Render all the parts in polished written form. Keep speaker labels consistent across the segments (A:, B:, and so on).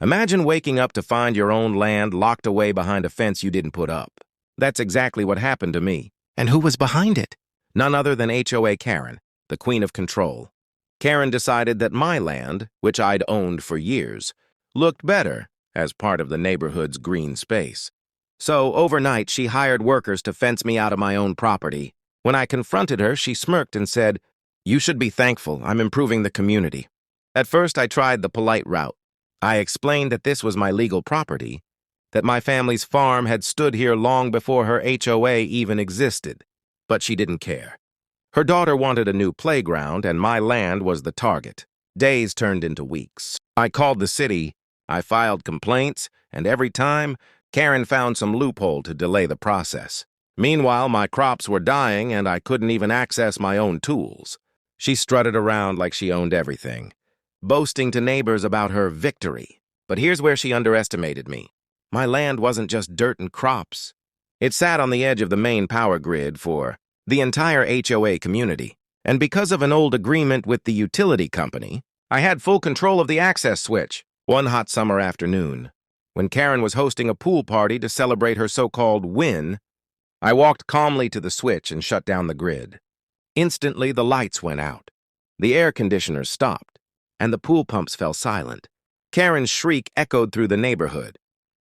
A: Imagine waking up to find your own land locked away behind a fence you didn't put up. That's exactly what happened to me. And who was behind it? None other than HOA Karen, the queen of control. Karen decided that my land, which I'd owned for years, looked better as part of the neighborhood's green space. So overnight, she hired workers to fence me out of my own property. When I confronted her, she smirked and said, "You should be thankful. I'm improving the community." At first, I tried the polite route. I explained that this was my legal property, that my family's farm had stood here long before her HOA even existed. But she didn't care. Her daughter wanted a new playground, and my land was the target. Days turned into weeks. I called the city, I filed complaints, and every time, Karen found some loophole to delay the process. Meanwhile, my crops were dying, and I couldn't even access my own tools. She strutted around like she owned everything, boasting to neighbors about her victory. But here's where she underestimated me. My land wasn't just dirt and crops. It sat on the edge of the main power grid for the entire HOA community. And because of an old agreement with the utility company, I had full control of the access switch. One hot summer afternoon, when Karen was hosting a pool party to celebrate her so-called win, I walked calmly to the switch and shut down the grid. Instantly, the lights went out. The air conditioners stopped, and the pool pumps fell silent. Karen's shriek echoed through the neighborhood.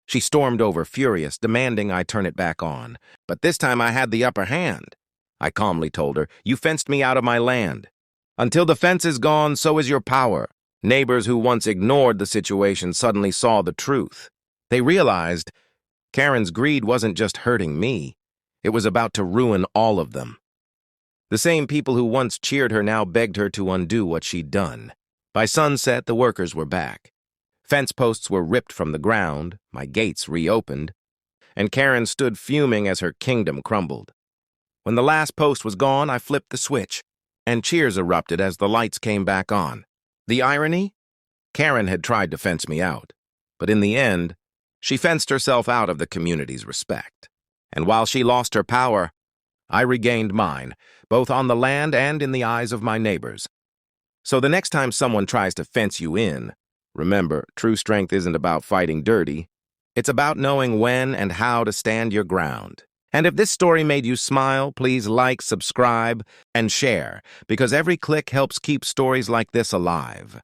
A: She stormed over, furious, demanding I turn it back on. But this time I had the upper hand. I calmly told her, "You fenced me out of my land. Until the fence is gone, so is your power." Neighbors who once ignored the situation suddenly saw the truth. They realized Karen's greed wasn't just hurting me. It was about to ruin all of them. The same people who once cheered her now begged her to undo what she'd done. By sunset, the workers were back. Fence posts were ripped from the ground, my gates reopened, and Karen stood fuming as her kingdom crumbled. When the last post was gone, I flipped the switch, and cheers erupted as the lights came back on. The irony? Karen had tried to fence me out, but in the end, she fenced herself out of the community's respect. And while she lost her power, I regained mine, both on the land and in the eyes of my neighbors. So the next time someone tries to fence you in, remember, true strength isn't about fighting dirty. It's about knowing when and how to stand your ground. And if this story made you smile, please like, subscribe, and share, because every click helps keep stories like this alive.